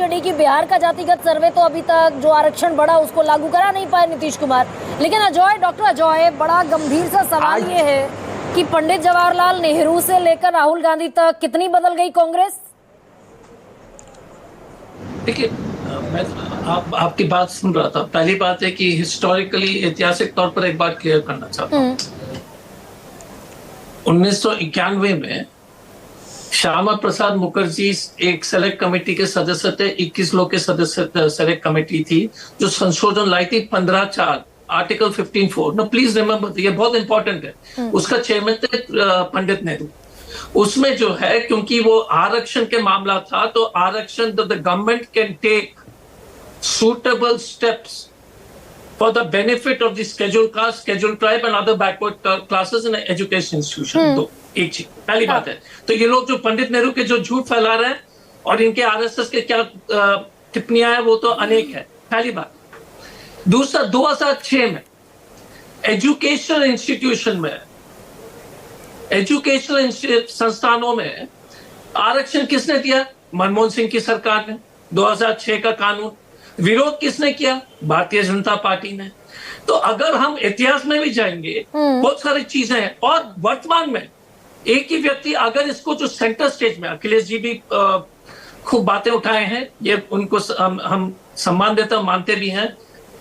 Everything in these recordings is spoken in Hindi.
आरजेडी की बिहार का जातिगत सर्वे तो अभी तक जो आरक्षण बढ़ा उसको लागू करा नहीं पाए नीतीश कुमार। लेकिन डॉक्टर अजय, बड़ा गंभीर सा सवाल ये है कि पंडित जवाहरलाल नेहरू से लेकर राहुल गांधी तक कितनी बदल गई कांग्रेस? देखिए, मैं आपकी बात सुन रहा था। पहली बात है कि हिस्टोरिकली, ऐतिहासिक तौर पर एक बार क्लियर करना चाहता हूँ। 1991 में श्यामा प्रसाद मुखर्जी एक सेलेक्ट कमेटी के सदस्य थे। 21 लोग के सदस्य सेलेक्ट कमेटी थी जो संशोधन लाई थी 15(4) आर्टिकल 15(4). नो प्लीज रिमेम्बर, ये बहुत इंपॉर्टेंट है। उसका चेयरमैन थे पंडित नेहरू। उसमें जो है, क्योंकि वो आरक्षण के मामला था, तो आरक्षण the government can take suitable steps for the benefit of the scheduled caste, scheduled tribe and other backward classes in an education institution। तो एक चीज पहली बात है। तो ये लोग जो पंडित नेहरू के जो झूठ फैला रहे हैं और इनके आरएसएस के क्या टिप्पणियां हैं, वो तो अनेक है, पहली बात। दूसरा, 2006 में एजुकेशनल इंस्टीट्यूशन में, एजुकेशनल संस्थानों में आरक्षण किसने दिया? मनमोहन सिंह की सरकार ने। 2006 का कानून विरोध किसने किया? भारतीय जनता पार्टी ने। तो अगर हम इतिहास में भी जाएंगे, बहुत सारी चीजें हैं। और वर्तमान में एक ही व्यक्ति, अगर इसको जो सेंटर स्टेज में, अखिलेश जी भी खूब बातें उठाए हैं, ये उनको हम सम्मान देते मानते भी हैं,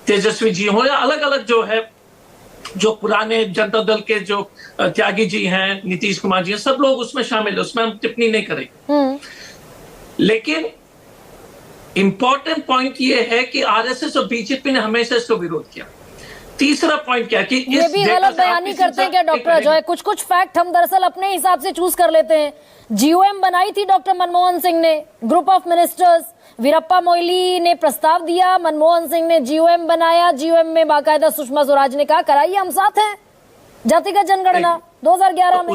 तेजस्वी जी हो या अलग अलग जो है, जो पुराने जनता दल के जो त्यागी जी हैं, नीतीश कुमार जी हैं, सब लोग उसमें शामिल है, उसमें हम टिप्पणी नहीं करेंगे। लेकिन इंपॉर्टेंट पॉइंट ये है कि आरएसएस और बीजेपी ने हमेशा इसको विरोध किया। तीसरा पॉइंट क्या कि ये भी गलत बयानी करते हैं क्या डॉक्टर अजय? कुछ फैक्ट हम दरअसल अपने हिसाब से चूज कर लेते हैं। जीओएम बनाई थी डॉक्टर मनमोहन सिंह ने, group of ministers. Veerappa Moily ने प्रस्ताव दिया, मनमोहन सिंह ने जीओएम बनाया। जीओएम में बाकायदा सुषमा स्वराज ने कहा कराइए, हम साथ हैं। जातिगत जनगणना 2011 में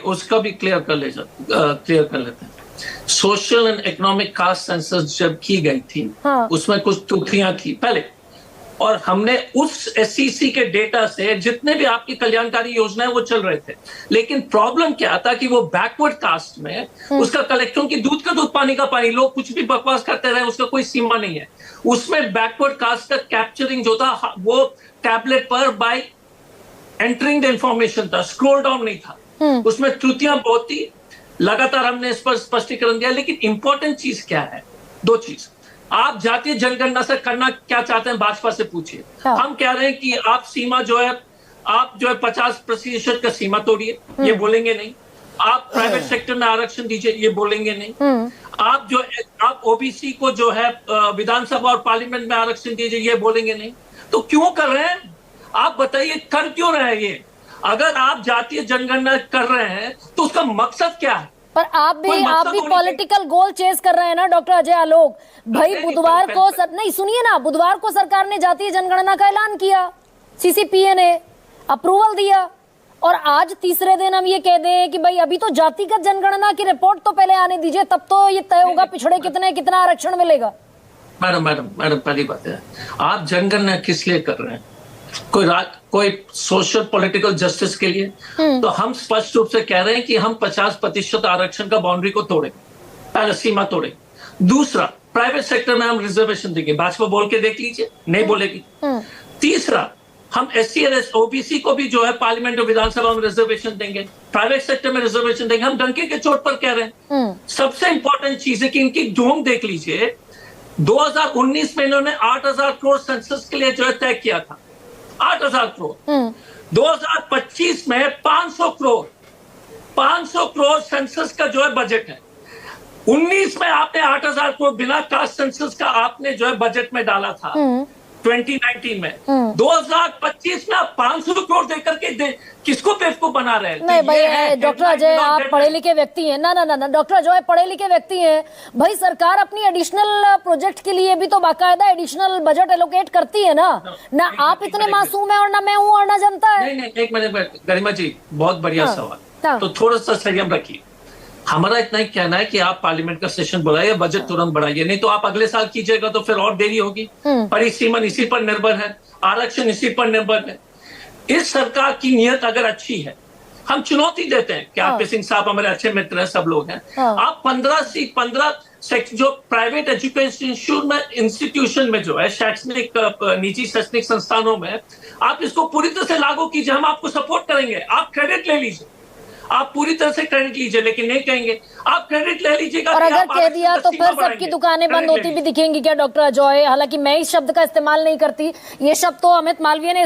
उसका भी क्लियर कर लेते हैं। Social and economic caste census जब की गई थी, उसमें कुछ त्रुटियां थी पहले, और हमने उस एससीसी के डेटा से जितने भी आपकी कल्याणकारी योजनाएं वो चल रहे थे। लेकिन प्रॉब्लम क्या था कि वो बैकवर्ड कास्ट में उसका कलेक्शन की दूध का दूध पानी का पानी, लोग कुछ भी बकवास करते रहे, उसका कोई सीमा नहीं है। उसमें बैकवर्ड कास्ट का कैप्चरिंग जो था वो टैबलेट पर बाय एंटरिंग द इंफॉर्मेशन था, स्क्रॉल डाउन नहीं था। उसमें त्रुटियां बहुत थी, लगातार हमने इस पर स्पष्टीकरण दिया। लेकिन इंपॉर्टेंट चीज क्या है? दो चीज। आप जातीय जनगणना से करना क्या चाहते हैं, भाजपा से पूछिए। हम कह रहे हैं कि आप सीमा जो है, आप जो है 50% का सीमा तोड़िए, ये बोलेंगे नहीं। आप प्राइवेट सेक्टर में आरक्षण दीजिए, ये बोलेंगे नहीं। आप ओबीसी को जो है विधानसभा और पार्लियामेंट में आरक्षण दीजिए, ये बोलेंगे नहीं। तो क्यों कर रहे हैं आप? बताइए, कर क्यों रहे हैं ये? अगर आप जातीय जनगणना कर रहे हैं तो उसका मकसद क्या है? पर आप भी पॉलिटिकल गोल चेस कर रहे हैं ना डॉक्टर अजय आलोक भाई। बुधवार को नहीं, सुनिए ना, बुधवार को सरकार ने जातीय जनगणना का ऐलान किया, सीसीपीए ने अप्रूवल दिया, और आज तीसरे दिन हम ये कह दें कि भाई अभी तो जातिगत जनगणना की रिपोर्ट तो पहले आने दीजिए, तब तो ये तय होगा पिछड़े कितना आरक्षण मिलेगा। मैडम पहली बात है, आप जनगणना किस लिए कर रहे हैं? कोई सोशल पॉलिटिकल जस्टिस के लिए? तो हम स्पष्ट रूप से कह रहे हैं कि हम 50% आरक्षण का बाउंड्री को तोड़े, पहले सीमा तोड़े। दूसरा, प्राइवेट सेक्टर में हम रिजर्वेशन देंगे। भाजपा बोल के देख लीजिए, नहीं बोलेगी। तीसरा, हम एससी और ओबीसी को भी जो है पार्लियामेंट और विधानसभा में रिजर्वेशन देंगे, प्राइवेट सेक्टर में रिजर्वेशन देंगे। हम डंके के चोट पर कह रहे हैं। सबसे इंपॉर्टेंट चीज है कि इनकी ढोंग देख लीजिए। 2019 में इन्होंने 8,000 करोड़ सेंसस के लिए जो है तय किया था, 8,000 करोड़। 2025 में 500 करोड़ सेंसस का जो है बजट है। 19 में आपने 8,000 करोड़ बिना कास्ट सेंसस का आपने जो है बजट में डाला था 2019 में। 2025 में आप 500 करोड़ देकर के किसको बेवकूफ बना रहे हैं? नहीं भाई डॉक्टर अजय, आप पढ़े लिखे व्यक्ति हैं। ना डॉक्टर अजय पढ़े लिखे व्यक्ति हैं भाई। सरकार अपनी एडिशनल प्रोजेक्ट के लिए भी तो बाकायदा एडिशनल बजट एलोकेट करती है ना आप इतने मासूम है और ना मैं हूँ और ना जनता है। नहीं, एक मिनट गरिमा जी, बहुत बढ़िया सवाल। तो थोड़ा सा संयम रखिए। हमारा इतना ही कहना है कि आप पार्लियामेंट का सेशन बुलाइए, बजट तुरंत बढ़ाइए, नहीं तो आप अगले साल कीजिएगा तो फिर और देरी होगी। परिसीमन इसी पर निर्भर है, आरक्षण इसी पर निर्भर है। इस सरकार की नीयत अगर अच्छी है, हम चुनौती देते हैं कि आप सिंह साहब हमारे अच्छे मित्र हैं, सब लोग हैं। आप 15 जो प्राइवेट एजुकेशन इंस्टीट्यूशन में जो है शैक्षणिक निजी शैक्षणिक संस्थानों में आप इसको पूरी तरह से लागू कीजिए, हम आपको सपोर्ट करेंगे। आप क्रेडिट ले लीजिए, आप पूरी तरह से क्रेडिट लीजिए, लेकिन नहीं कहेंगे आप क्रेडिट ले लीजिएगा। और अगर कह दिया तो फिर सबकी दुकानें बंद होती भी दिखेंगी क्या डॉक्टर अजय? हालांकि मैं इस शब्द का इस्तेमाल नहीं करती, ये शब्द तो अमित मालवीय ने